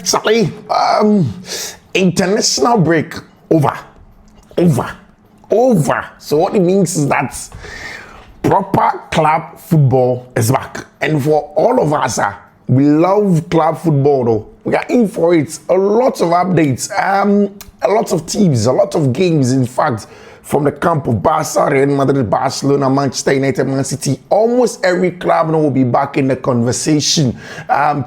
Charlie, international break over. So what it means is that proper club football is back, and for all of us, we love club football. Though we are in for it. A lot of updates, a lot of teams, a lot of games. In fact, from the camp of Barca, Real Madrid, Barcelona, Manchester United, Man City, almost every club now will be back in the conversation.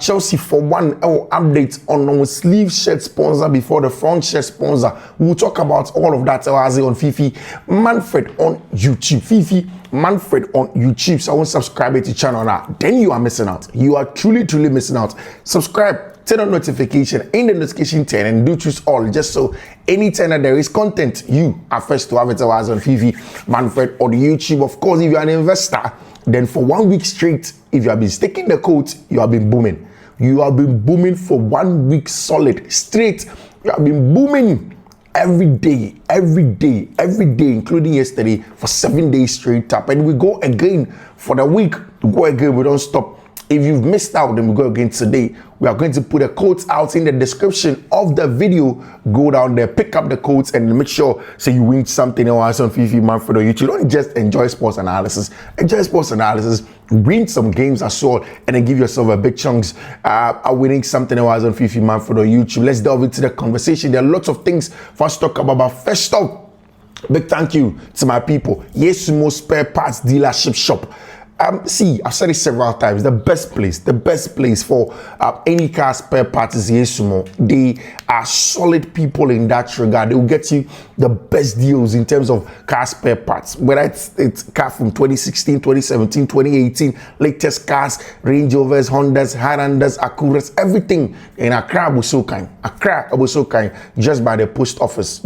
Chelsea, for one, updates on our sleeve shirt sponsor before the front shirt sponsor. We'll talk about all of that on Fiifi-Manfred on YouTube. Fiifi-Manfred on YouTube. So I won't subscribe to the channel now. Then you are missing out. You are truly missing out. Subscribe. Turn on notification in the notification turn and do choose all, just so anytime that there is content, you are first to have it on Fiifi-Manfred or the YouTube. Of course, if you are an investor, then for 1 week straight, if you have been sticking the quote, you have been booming. You have been booming for 1 week solid straight. You have been booming every day, including yesterday, for 7 days straight up. And we go again for the week. We go again, we don't stop. If you've missed out, then we go again today. We are going to put the codes out in the description of the video. Go down there, pick up the codes, and make sure so you win something else on Fiifi-Manfred or YouTube. Don't just enjoy sports analysis. Enjoy sports analysis. Win some games as well, and then give yourself a big chunks of winning something else on Fiifi-Manfred or YouTube. Let's delve into the conversation. There are lots of things for us to talk about. But first off, big thank you to my people. Yes, most spare parts dealership shop. See, I've said it several times, the best place for any car spare parts is Yesumo. They are solid people in that regard. They will get you the best deals in terms of car spare parts, whether it's car from 2016, 2017, 2018, latest cars, Range Rovers, Hondas, Highlanders, Acuras, everything in Accra was so kind. Just by the post office.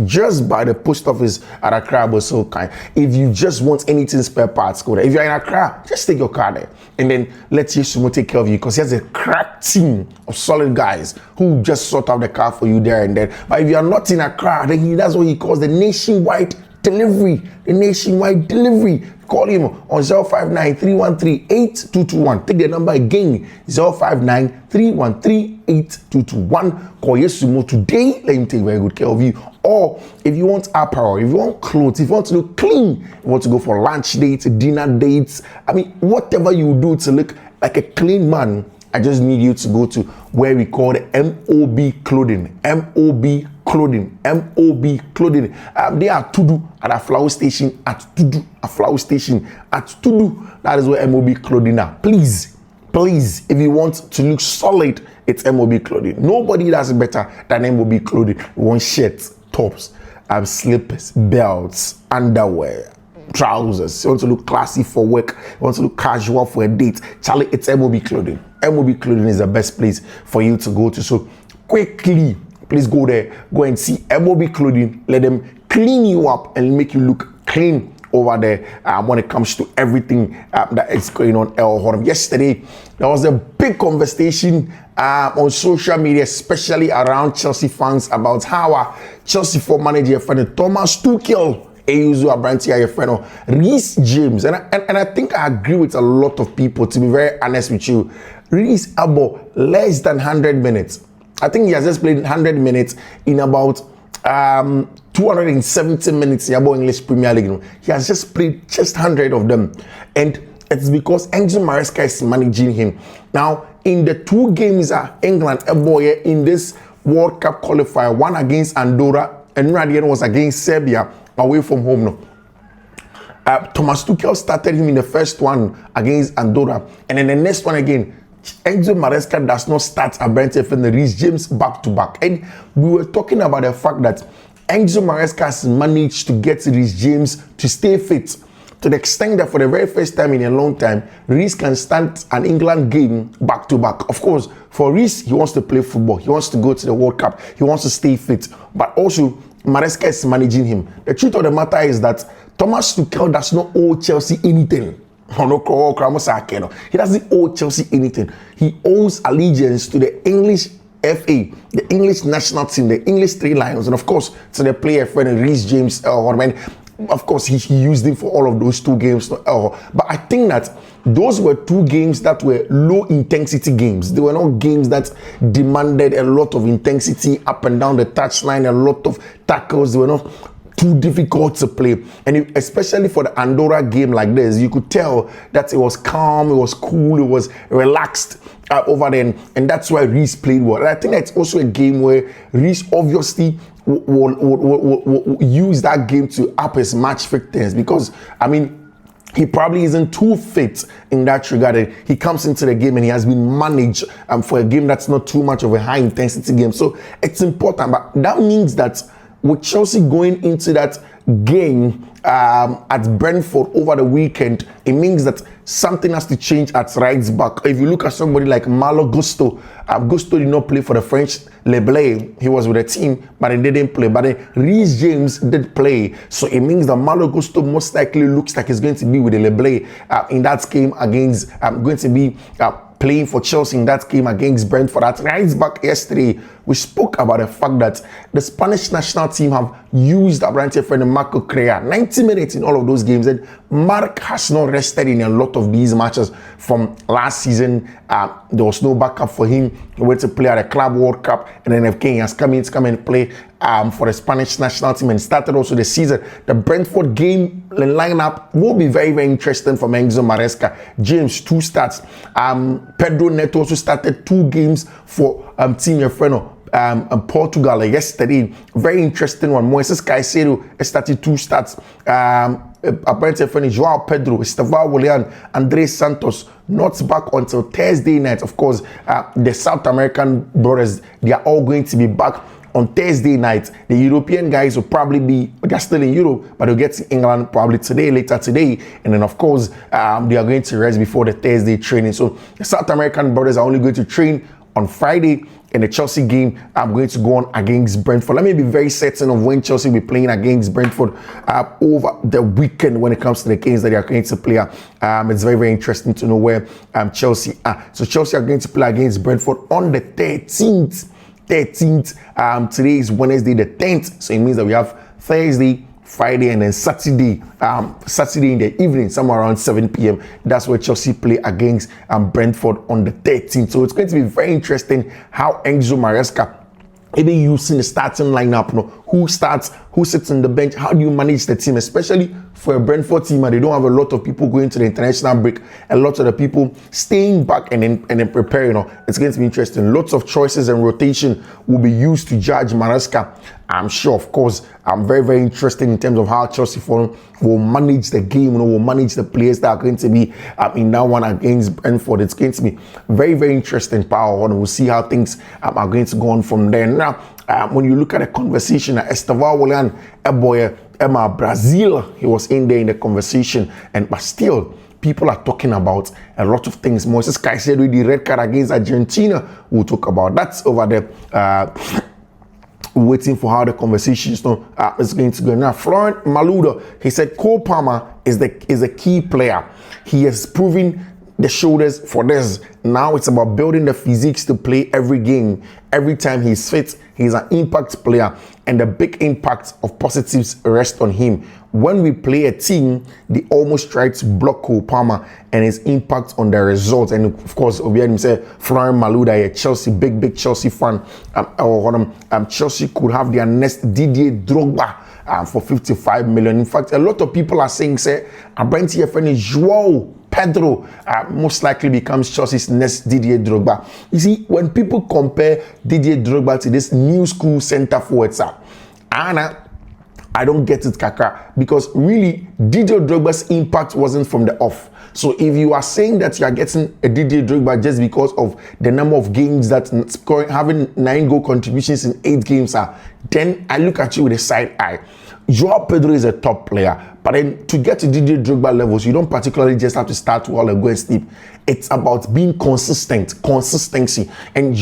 At Accra was so kind. If you just want anything spare parts, go there. If you're in Accra, just take your car there and then let Yesumo take care of you, because he has a crack team of solid guys who just sort out the car for you there and then. But if you are not in Accra, then that's what he calls the nationwide delivery. Call him on 059-313-8221. Take the number again, 059-313-8221. Call Yesumo today. Let him take very good care of you. Or if you want apparel, if you want clothes, if you want to look clean, you want to go for lunch dates, dinner dates, I mean, whatever you do to look like a clean man, I just need you to go to where we call the MOB Clothing. MOB Clothing. They are Tudu at a flower station, at Tudu. That is where MOB Clothing are. Please, if you want to look solid, it's MOB Clothing. Nobody does better than MOB Clothing. You want shirts, tops, slippers, belts, underwear, trousers. You want to look classy for work, you want to look casual for a date. Charlie, it's MOB Clothing. MOB Clothing is the best place for you to go to. So quickly, please go there, go and see MOB Clothing. Let them clean you up and make you look clean over there when it comes to everything that is going on. Yesterday, there was a big conversation on social media, especially around Chelsea fans, about how Chelsea former manager Thomas Tuchel, Reece James, and I think I agree with a lot of people, to be very honest with you. Reece about less than 100 minutes. I think he has just played 100 minutes in about 270 minutes in English Premier League. He has just played just 100 of them. And it's because Enzo Maresca is managing him. Now, in the two games England in this World Cup qualifier, one against Andorra and the other was against Serbia, away from home now. Thomas Tuchel started him in the first one against Andorra, and then the next one again, Enzo Maresca does not start Brentford and Reece James back to back. And we were talking about the fact that Enzo Maresca has managed to get Reece James to stay fit, to the extent that for the very first time in a long time, Reece can start an England game back to back. Of course, for Reece, he wants to play football. He wants to go to the World Cup. He wants to stay fit. But also, Maresca is managing him. The truth of the matter is that Thomas Tuchel does not owe Chelsea anything. He doesn't owe Chelsea anything. He owes allegiance to the English FA, the English national team, the English Three Lions, and of course to the player friend Reece James. of course, he used him for all of those 2 games. But I think that those were 2 games that were low intensity games. They were not games that demanded a lot of intensity up and down the touchline, a lot of tackles. They were not too difficult to play. And especially for the Andorra game like this, you could tell that it was calm, it was cool, it was relaxed over there. And that's why Reece played well. And I think that's also a game where Reece obviously will use that game to up his match fitness, because, I mean, he probably isn't too fit in that regard. He comes into the game and he has been managed for a game that's not too much of a high intensity game. So it's important. But that means that with Chelsea going into that game at Brentford over the weekend, it means that something has to change at right back. If you look at somebody like Malo Gusto, Gusto did not play for the French Le Blé. He was with the team, but he didn't play. But then Reece James did play. So it means that Malo Gusto most likely looks like he's going to be with the Le Blé in that game against, going to be playing for Chelsea in that game against Brentford. At right back yesterday, we spoke about the fact that the Spanish national team have used Abrante friend Marco Correa 90 minutes in all of those games, and Mark has not rested in a lot of these matches from last season. There was no backup for him. He went to play at the Club World Cup, and then FK has come in to come and play for the Spanish national team and started also the season. The Brentford game lineup will be very, very interesting for Enzo Maresca. James, 2 starts. Pedro Neto also started 2 games for Team Efreno. Portugal yesterday. Very interesting one. Moises Caicedo started 2 starts. Apparently, Joao Pedro, Estevao Willian, Andres Santos not back until Thursday night. Of course, the South American brothers, they are all going to be back on Thursday night. The European guys will probably be, they're still in Europe, but they'll get to England probably later today. And then, of course, they are going to rest before the Thursday training. So the South American brothers are only going to train on Friday. In the Chelsea game, I'm going to go on against Brentford. Let me be very certain of when Chelsea will be playing against Brentford over the weekend when it comes to the games that they are going to play. It's very, very interesting to know where Chelsea are. So Chelsea are going to play against Brentford on the 13th. Today is Wednesday the 10th. So it means that we have Thursday, Friday, and then Saturday in the evening, somewhere around 7 p.m. That's where Chelsea play against Brentford on the 13th. So it's going to be very interesting how Enzo Maresca, even using the starting lineup, who starts, who sits on the bench, how do you manage the team, especially for a Brentford team, and they don't have a lot of people going to the international break, a lot of the people staying back and then preparing. It's going to be interesting. Lots of choices and rotation will be used to judge Maresca. I'm sure, of course, I'm very, very interested in terms of how Chelsea will manage the game, will manage the players that are going to be in that one against Brentford. It's going to be very, very interesting, power. We'll see how things are going to go on from there. Now, when you look at the conversation, Estevao Willian, Emma Brazil, he was in there in the conversation, but still, people are talking about a lot of things. Moises Caicedo, the red card against Argentina, we'll talk about that's over there. Waiting for how the conversation is going to go. Now, Florent Malouda, he said Cole Palmer is a key player. He has proven the shoulders for this. Now it's about building the physiques to play every game. Every time he's fit, he's an impact player, and the big impact of positives rest on him. When we play a team, they almost try to block Cole Palmer and his impact on the results. And of course, we had him say Florent Malouda, a Chelsea, big Chelsea fan. Chelsea could have their next Didier Drogba for 55 million. In fact, a lot of people are saying, say, Abrante your friend is Joao Pedro most likely becomes Chelsea's next Didier Drogba. You see, when people compare Didier Drogba to this new school centre forward, I don't get it, Kaka, because really Didier Drogba's impact wasn't from the off. So if you are saying that you are getting a Didier Drogba just because of the number of games that having 9 goal contributions in 8 games then I look at you with a side eye. Joao Pedro is a top player, but then to get to Didier Drogba levels, you don't particularly just have to start well and go and sleep. It's about being consistency. And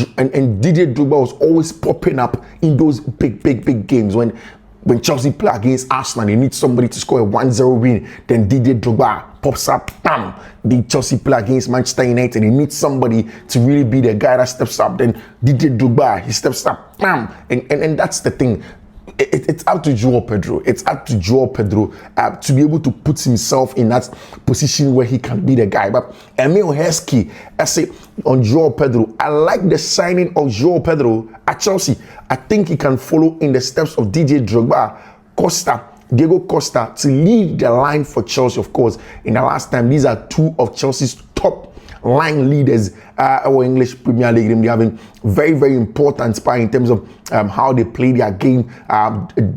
Didier Drogba was always popping up in those big games when Chelsea play against Arsenal, they need somebody to score a 1-0 win. Then Didier Drogba pops up, bam. The Chelsea play against Manchester United, they need somebody to really be the guy that steps up. Then Didier Drogba, he steps up, bam. And that's the thing. it's up to Joao Pedro. It's up to Joao Pedro to be able to put himself in that position where he can be the guy. But Emil Heskey, I say on Joao Pedro, I like the signing of Joao Pedro at Chelsea. I think he can follow in the steps of DJ Drogba, Diego Costa to lead the line for Chelsea, of course. In the last time, these are two of Chelsea's top line leaders our English Premier League. They're having very, very important part in terms of how they play their game.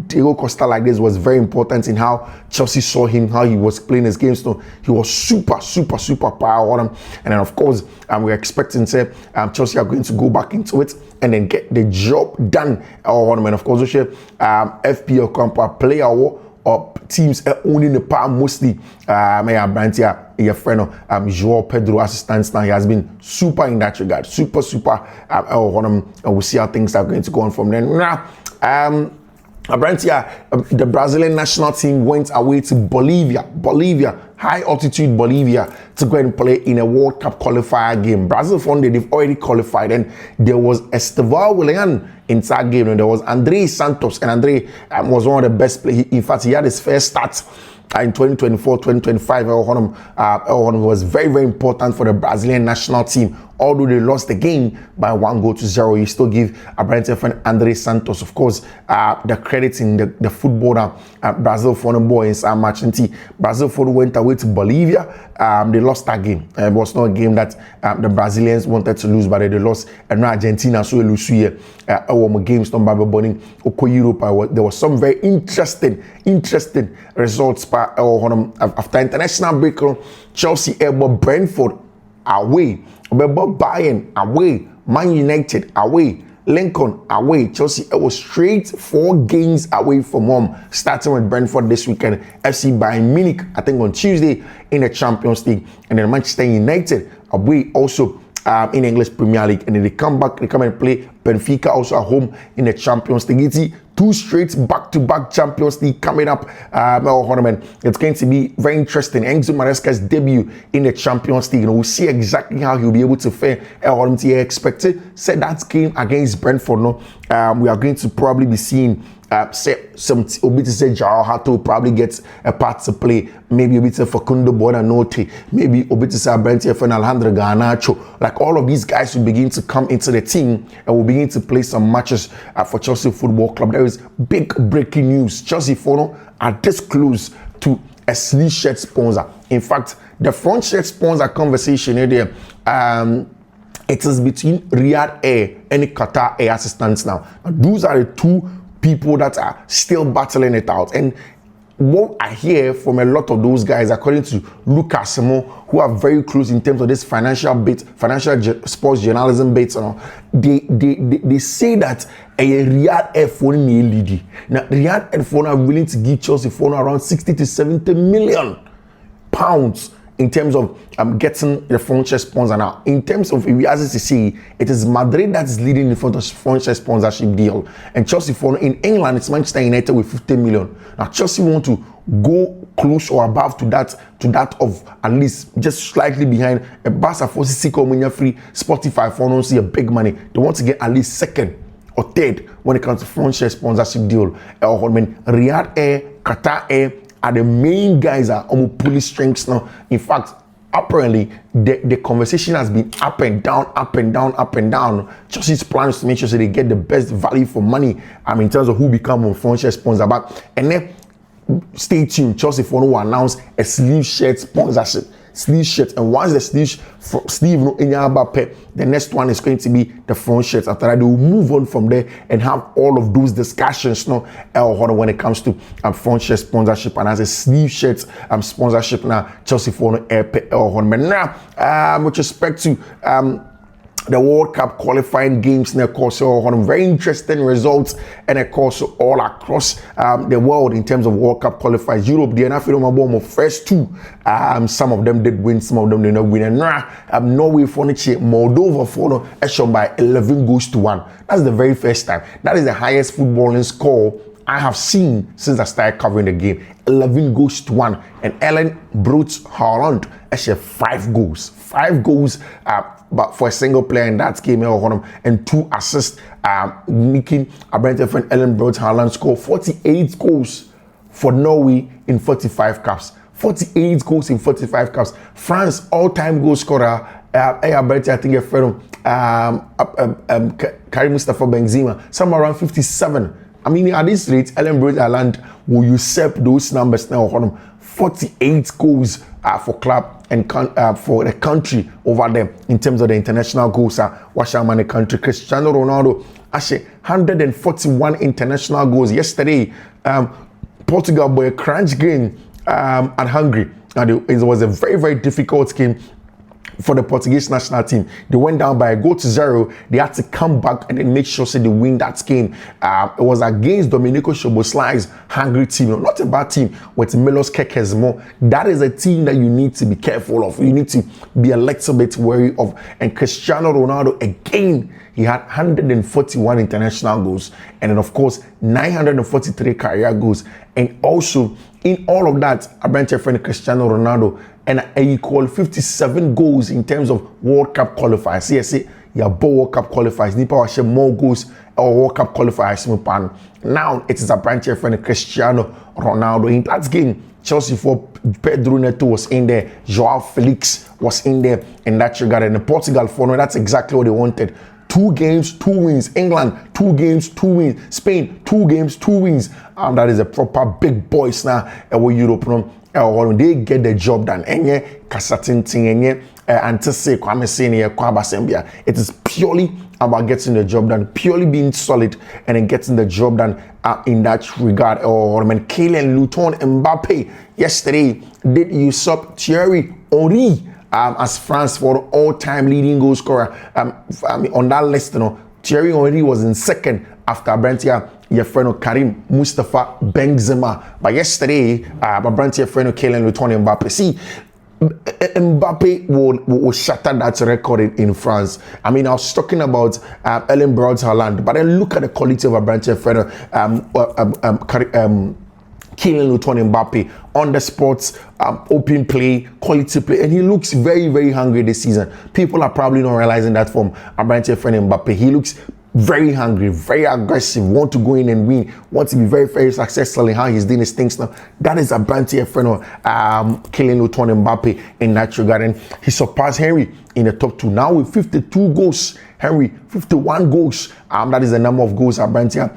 Diego Costa like this was very important in how Chelsea saw him, how he was playing his game. So he was super power on him. And then of course, we're expecting Chelsea are going to go back into it and then get the job done on him. And of course, FPL Camper player or teams owning the power mostly. My brand here, your friend Joao Pedro assistant now. He has been super in that regard, super. And we'll see how things are going to go on from then. The Brazilian national team went away to Bolivia, high altitude Bolivia, to go and play in a World Cup qualifier game. Brazil they've already qualified, and there was Estevão Willian in that game, and there was André Santos, and André was one of the best players. In fact, he had his first start in 2024-2025. Was very, very important for the Brazilian national team. Although they lost the game by 1-0, you still give Abrante friend André Santos, of course, the credit in the footballer Brazil for the boy in San match. Brazil went away to Bolivia. They lost that game. It was not a game that the Brazilians wanted to lose, but they lost. And Argentina so lose here. Games done by Boning Europe. There was some very interesting results after international break. Chelsea Brentford away. Bayern away, Man United away, Lincoln away. Chelsea was straight 4 games away from home, starting with Brentford this weekend. FC Bayern Munich, I think on Tuesday in the Champions League, and then Manchester United away also in English Premier League, and then they come and play Benfica also at home in the Champions League. 2 straight back-to-back Champions League coming up. It's going to be very interesting. Enzo Maresca's debut in the Champions League. We'll see exactly how he'll be able to fare. Expected. Said that game against Brentford. We are going to probably be seeing some Obiti Joao Hato probably gets a part to play. Maybe Obiti Facundo Buonanotte. Maybe Obiti Brenti and Alejandro Garnacho. Like all of these guys will begin to come into the team and will begin to play some matches for Chelsea Football Club. There is big breaking news. Chelsea Fono are this close to a sleeve shirt sponsor. In fact, the front shirt sponsor conversation here, it is between Riyadh Air and Qatar Air Assistance now. Those are the two people that are still battling it out. And what I hear from a lot of those guys, according to Lucas Simon, who are very close in terms of this financial sports journalism bits, they say that a Riyadh Air phone may lead. Now, Riyadh Air phone are willing to give Chelsea phone around 60 to 70 million pounds in terms of getting the franchise sponsor. Now, in terms of as you see, it is Madrid that is leading the franchise sponsorship deal, and Chelsea for in England it's Manchester United with 50 million. Now, Chelsea want to go close or above to that of at least just slightly behind. A Barca for free, Spotify for don't see a big money. They want to get at least second or third when it comes to franchise sponsorship deal. Riyadh Air, Qatar Air are the main guys are on pulling strings now. In fact, apparently the conversation has been up and down. Chelsea's plans to make sure that they get the best value for money. In terms of who become a franchise sponsor. And then stay tuned. Chelsea will announce a sleeve shirt sponsorship. And once the sleeve in Mbappe, the next one is going to be the front shirt. After that, they will move on from there and have all of those discussions now when it comes to front shirt sponsorship and as a sleeve shirt sponsorship now. Chelsea for now with respect to the World Cup qualifying games, and of course, very interesting results, and of course, all across the world in terms of World Cup qualifiers. Europe, the NFL first 2, some of them did win, some of them did not win. And Norway for Moldova for shown by 11 goals to 1. That's the very first time. That is the highest footballing score I have seen since I started covering the game. 11 goals to 1. And Ellen Brooks Haaland actually 5 goals. 5 goals but for a single player in that game, and 2 assists, making a Brentford friend Ellen Brot Haaland score 48 goals for Norway in 45 caps. 48 goals in 45 caps. France all-time goal scorer, I think your friend Karim Mustafa Benzema, somewhere around 57. I mean, at this rate, Ellen Brot Haaland will usurp those numbers now. 48 goals for club and for the country over there in terms of the international goals. Washerman the country. Cristiano Ronaldo actually 141 international goals yesterday. Portugal boy crunch game at Hungary, and it was a very, very difficult game for the Portuguese national team. They went down by a goal to 0. They had to come back and then make sure they win that game. It was against Domenico Szoboszlai's Hungary team. Not a bad team with Milos Kekesmo. That is a team that you need to be careful of. You need to be a little bit wary of. And Cristiano Ronaldo, again, he had 141 international goals. And then, of course, 943 career goals. And also, in all of that, I bench your friend Cristiano Ronaldo and equal 57 goals in terms of World Cup qualifiers. Yes, yeah, World Cup qualifiers. Nipa washe more goals or World Cup qualifiers. Now it is a branch your friend Cristiano Ronaldo. In that game, Chelsea for Pedro Neto was in there, Joao Felix was in there in that regard, and Portugal for no, that's exactly what they wanted. 2 games, 2 wins. England, 2 games, 2 wins. Spain, 2 games, 2 wins. That is a proper big boys now. Europe, they get the job done. Enye kasatinting, enye antese kwame senior kwaba sembia. It is purely about getting the job done, purely being solid, and then getting the job done in that regard. Kylian Mbappe yesterday did usurp Thierry Henry as France for the all-time leading goal scorer. On that list, Thierry Henry was in second after Brantia Yefreno Karim Mustafa Benzema. But yesterday, Brantia Yefreno Kylian Mbappe. See, Mbappe will shatter that record in France. I mean, I was talking about Ellen Brot Haaland, but then look at the quality of Brantia Yefreno Kylian Mbappe on the spots, open play, quality play, and he looks very, very hungry this season. People are probably not realizing that from Abrante Mbappe. He looks very hungry, very aggressive, want to go in and win, want to be very, very successful in how he's doing his things now. That is Abrante Kylian Mbappe in that regard, and he surpassed Henry in the top 2 now with 52 goals. Henry 51 goals. That is the number of goals Abrante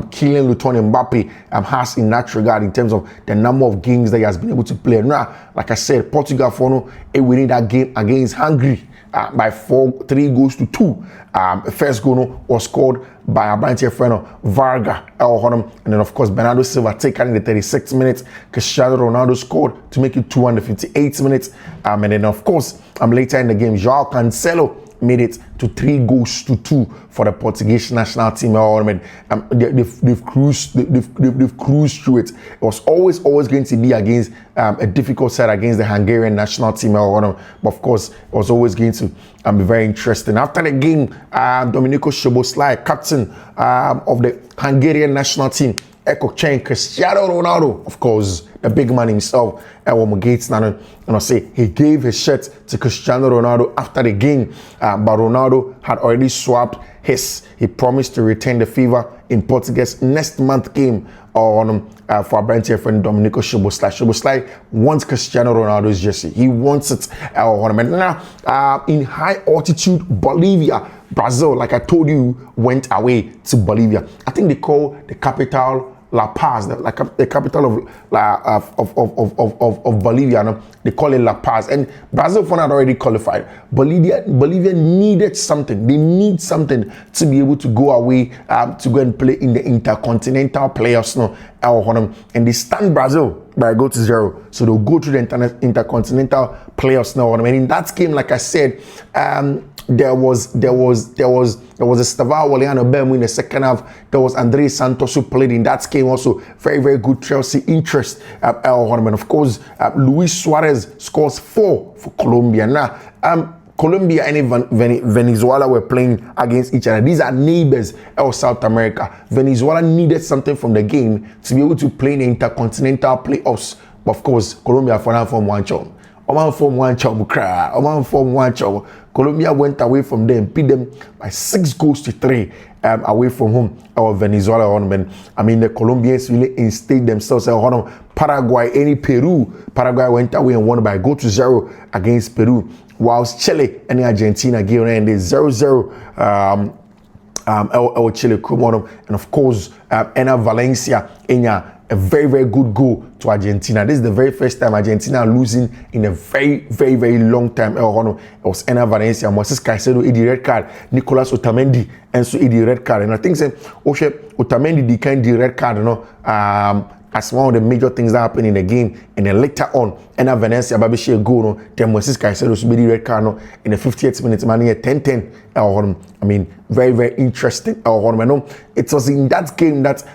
Kylian Mbappe has in that regard in terms of the number of games that he has been able to play. Now, like I said, Portugal for winning that game against Hungary by 3 goals to 2. First goal was scored by Abrante Varga, and then of course Bernardo Silva taken in the 36th minute. Cristiano Ronaldo scored to make it 258 minutes, and then of course later in the game, Joao Cancelo made it to 3 goals to 2 for the Portuguese national team. They've cruised through it. It was always going to be against a difficult side against the Hungarian national team. But of course, it was always going to be very interesting. After the game, Domenico Szoboszlai, captain of the Hungarian national team, Cristiano Ronaldo, of course, the big man himself, and I say he gave his shirt to Cristiano Ronaldo after the game, but Ronaldo had already swapped his. He promised to retain the fever in Portugal's next month game for our brand friend Domenico Szoboszlai. Szoboszlai wants Cristiano Ronaldo's jersey. He wants it. Now, in high altitude Bolivia, Brazil, like I told you, went away to Bolivia. I think they call the capital La Paz, the capital of Bolivia. No? They call it La Paz, and Brazil for had already qualified. Bolivia needed something. They need something to be able to go away to go and play in the intercontinental playoffs. No, and they stand Brazil by a goal to 0, so they'll go to the intercontinental playoffs now. And in that game, like I said, there was a Stavao Waliano Bemu in the second half. There was André Santos who played in that game also. Very, very good Chelsea interest. And of course, Luis Suarez scores 4 for Colombia. Now, Colombia and Venezuela were playing against each other. These are neighbors of South America. Venezuela needed something from the game to be able to play in the intercontinental playoffs But of course, Colombia for form one chom. Oman form one chom cry. Oman form one chom. Colombia went away from them, beat them by 6-3 away from home. Or Venezuela on. I mean, the Colombians really instilled themselves on Paraguay, any Peru. Paraguay went away and won by 0 against Peru. Whilst Chile and Argentina gave and they 0-0 El Chile Kumono, and of course Ena Valencia in a very, very good goal to Argentina. This is the very first time Argentina are losing in a very, very, very long time. It was Ena Valencia, Moises Caicedo, the red card, Nicolas Otamendi, and so the red card. And I think Otamendi declined the red card, as one of the major things that happened in the game. And then later on, Ena Valencia Babishi a goal, then Moises Caicedo should be the red card in the 58th minute, man, 10-10. I mean, very, very interesting. It was in that game that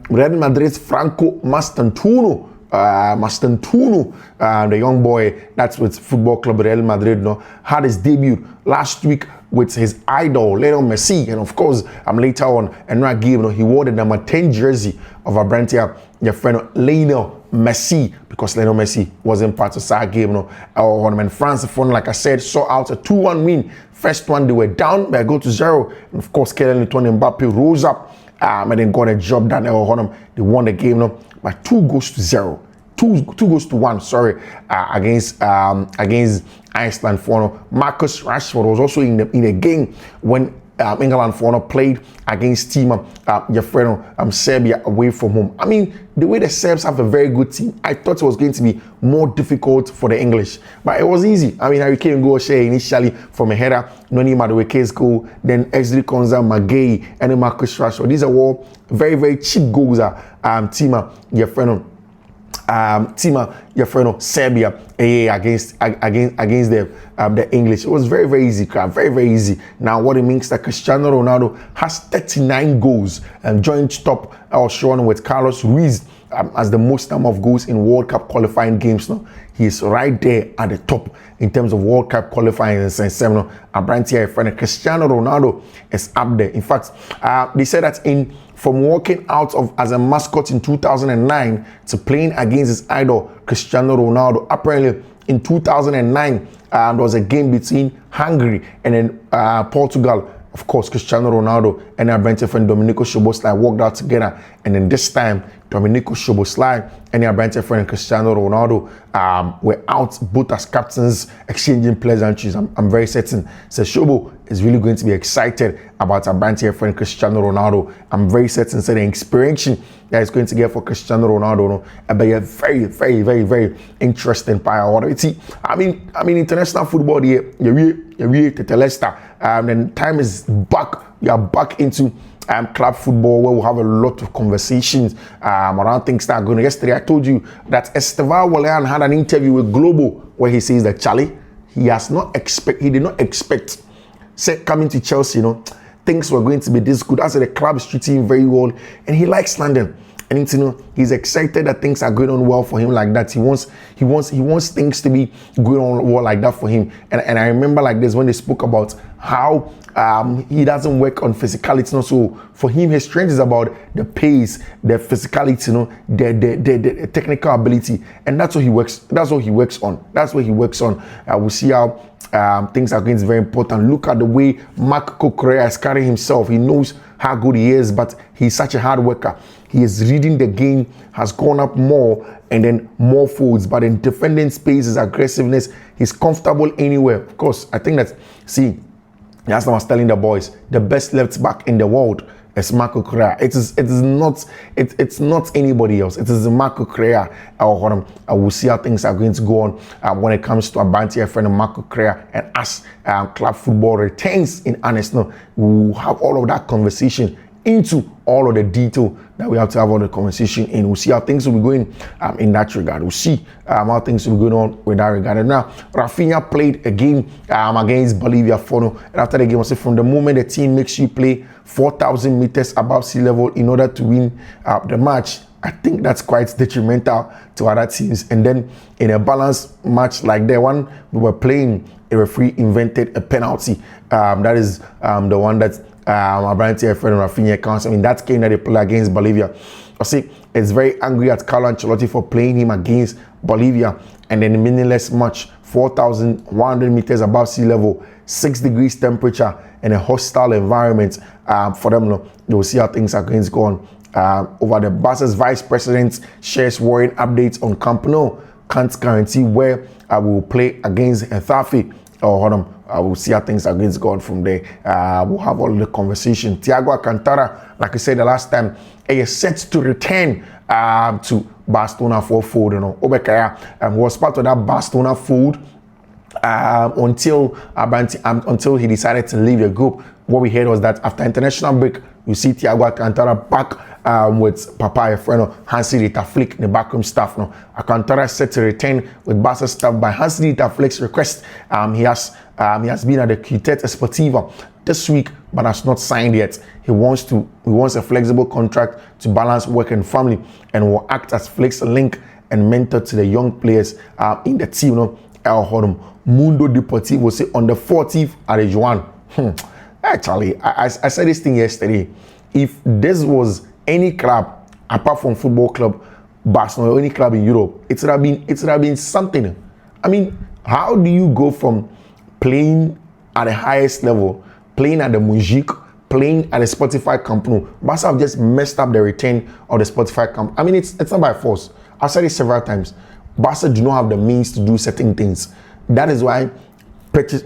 Real Madrid's Franco Mastantuono, the young boy that's with Football Club Real Madrid, had his debut last week with his idol, Lionel Messi. And of course, later on, and not give, he wore the number 10 jersey of a brand here, your friend Lionel Messi, because Lionel Messi wasn't part of that game. And France, like I said, saw out a 2-1 win. First one, they were down by 0-0. And of course, Kylian Mbappe rose up and then got a job done. They won the game by 2-0. 2-1, sorry, against Iceland. Marcus Rashford was also in the game when England played against team Serbia away from home. I mean, the way the Serbs have a very good team, I thought it was going to be more difficult for the English, but it was easy. I mean, Harry Kane goal share initially from a header, Noni Madueke's goal, then Ezri Konza, Maguire, and then Marcus Rashford. These are all very, very cheap goals. Serbia against the English. It was very, very easy, very, very easy. Now, what it means that Cristiano Ronaldo has 39 goals and joined top shown with Carlos Ruiz as the most number of goals in World Cup qualifying games. Now, he is right there at the top in terms of World Cup qualifying. And Cristiano Ronaldo is up there. In fact, they said that from walking out as a mascot in 2009 to playing against his idol Cristiano Ronaldo. Apparently, in 2009, there was a game between Hungary and then Portugal. Of course, Cristiano Ronaldo and our Brentford friend Domenico Szoboszlai worked out together. And then this time, Domenico Szoboszlai and our Brentford friend Cristiano Ronaldo were out, both as captains, exchanging pleasantries. I'm very certain. So Shobo is really going to be excited about our Brentford friend Cristiano Ronaldo. I'm very certain the inspiration that is going to get for Cristiano Ronaldo and be a very, very, very, very interesting power. I mean, international football here, you're Leicester. And time is back. We are back into club football, where we'll have a lot of conversations around things that are going on. Yesterday, I told you that Estevan Wallian had an interview with Global where he says that Charlie, he did not expect, coming to Chelsea, things were going to be this good. As the club is treating him very well, and he likes London. And he's excited that things are going on well for him like that. He wants things to be going on well like that for him. And I remember like this when they spoke about how he doesn't work on physicality. So for him, his strength is about the pace, the physicality, the technical ability, and that's what he works. That's what he works on. We'll see how things are going to be very important. Look at the way Marc Cucurella is carrying himself. He knows how good he is, but he's such a hard worker. He is reading the game, has gone up more, and then more folds. But in defending space, his aggressiveness, he's comfortable anywhere. Of course, I think that's what I was telling the boys. The best left back in the world is Marco Correa. It's not anybody else. It is Marco Correa. I will see how things are going to go on when it comes to Abanti, friend Marco Correa, and as club football returns in earnest. We will have all of that conversation into all of the detail that we have to have all the conversation in. We'll see how things will be going in that regard. We'll see how things will be going on with that regard. And now, Rafinha played a game against Bolivia. And after the game, I said, from the moment the team makes you play 4,000 meters above sea level in order to win the match, I think that's quite detrimental to other teams. And then in a balanced match like the one we were playing, a referee invented a penalty. That is the one that my brand friend Rafinha counts. I mean, that game that they play against Bolivia. I see, is very angry at Carlo Ancelotti for playing him against Bolivia, and then a meaningless match, 4,100 meters above sea level, 6 degrees temperature, and a hostile environment for them. They will see how things are going to go on. Over the Barca's vice president shares worrying updates on Camp Nou. Can't guarantee where we will play against Getafe. We'll see how things are going to go on from there. We'll have all the conversation. Thiago Alcantara, like I said the last time, is set to return to Barcelona for fold. Obekaya was part of that Barcelona fold until he decided to leave the group. What we heard was that after international break, you see Thiago Alcantara back with Papa Efreno, Hansi Dieter Flick, the backroom staff. Alcantara is set to return with Barca staff by Hansi Dieter Flick's request. He has been at the Quitet Esportiva this week, but has not signed yet. He wants a flexible contract to balance work and family, and will act as Flick's link and mentor to the young players in the team. El Hodom Mundo Deportivo say on the 14th at the Juan. Actually, I said this thing yesterday. If this was any club apart from football club Barcelona or any club in Europe, it would have been something. I mean, how do you go from playing at the highest level, playing at the Montjuic, playing at the Spotify Camp Nou? Barca have just messed up the return of the Spotify Camp. I mean, it's not by force. I've said it several times. Barca do not have the means to do certain things. That is why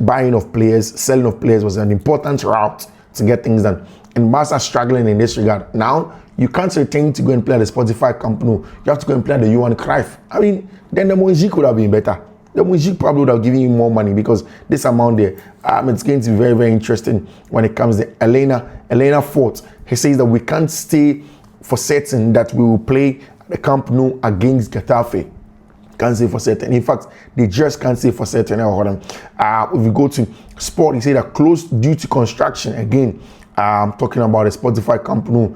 buying of players, selling of players was an important route to get things done. And Barca struggling in this regard. Now, you can't return to go and play at the Spotify Camp Nou. You have to go and play at the Johan Cruyff. I mean, then the Montjuic would have been better. The Montjuic probably would have given you more money, because this amount there, it's going to be very, very interesting when it comes to Elena Fort. He says that we can't stay for certain that we will play at the Camp Nou against Getafe. Can't say for certain. In fact, they just can't say for certain. If we go to sport, he said that closed due to construction. Again, talking about the Spotify Camp Nou,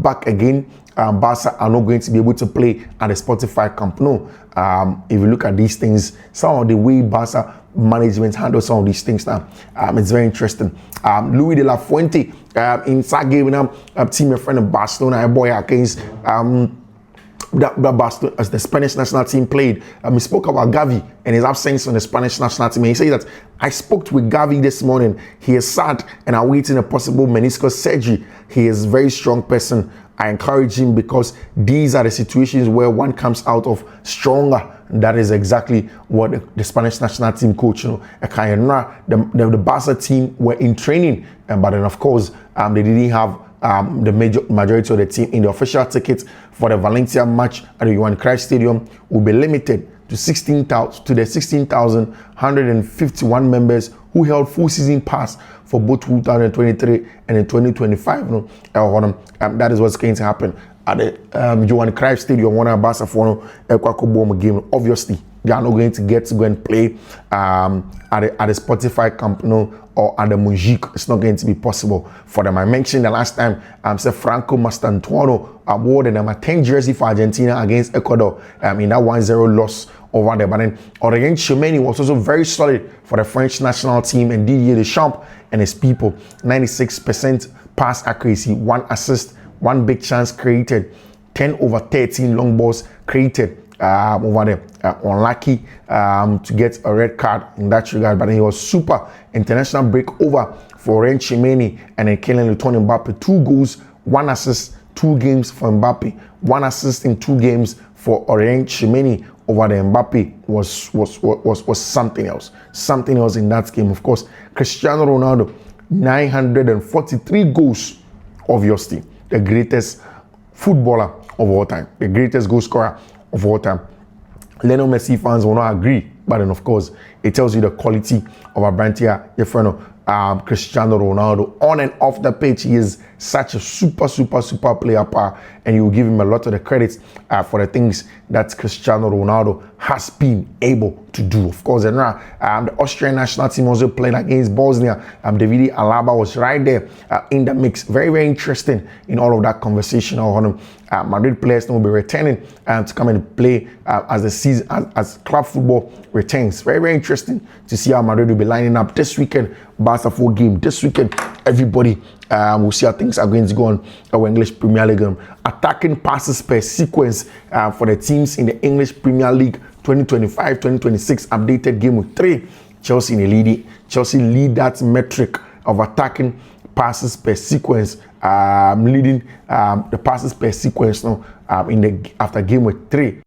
back again. Barca are not going to be able to play at the Spotify Camp Nou. If you look at these things, some of the way Barca management handles some of these things now, it's very interesting. Luis de la Fuente inside giving a team friend of Barcelona, a boy against that as the Spanish national team played. We spoke about Gavi and his absence on the Spanish national team. And he said that I spoke with Gavi this morning. He is sad and awaiting a possible meniscus surgery. He is a very strong person. I encourage him, because these are the situations where one comes out of stronger. That is exactly what the Spanish national team coach, the Barca team were in training, but then of course they didn't have the majority of the team in the official tickets for the Valencia match at the Johan Cruyff Stadium will be limited to 16,151 members who held full season pass for both 2023 and 2025. That is what's going to happen at the Johan Cruyff Stadium. One of Barca for game. Obviously, they are not going to get to go and play at the Spotify Camp Nou or at the Montjuic. It's not going to be possible for them. I mentioned the last time, Franco Mastantuono awarded them a 10 jersey for Argentina against Ecuador in that 1-0 loss over there. But then Aurélien Tchouameni was also very solid for the French national team, and Didier Deschamps and his people. 96% pass accuracy, 1 assist, 1 big chance created, 10 over 13 long balls created. Over there, unlucky to get a red card in that regard, but then he was super. International break over for Aurélien Tchouameni and then Kylian Mbappe. 2 goals, 1 assist, 2 games for Mbappe, 1 assist in 2 games for Aurélien Tchouameni. Over there, Mbappe was something else in that game. Of course, Cristiano Ronaldo, 943 goals, obviously the greatest footballer of all time, the greatest goal scorer of all time. Lionel Messi fans will not agree, but then of course it tells you the quality of a brand here, your friend Cristiano Ronaldo. On and off the pitch, he is such a super player, and you will give him a lot of the credits for the things that Cristiano Ronaldo has been able to do. Of course, and the Austrian national team also playing against Bosnia. Davide Alaba was right there in the mix. Very interesting in all of that conversation. Madrid players will be returning to come and play as the season, as club football returns. Very interesting to see how Madrid will be lining up this weekend. Barca 4 game this weekend everybody. We'll see how things are going to go on our English Premier League. Attacking passes per sequence for the teams in the English Premier League 2025-2026 updated game with 3. Chelsea in the lead. Chelsea lead that metric of attacking passes per sequence, leading the passes per sequence now in the after game with 3.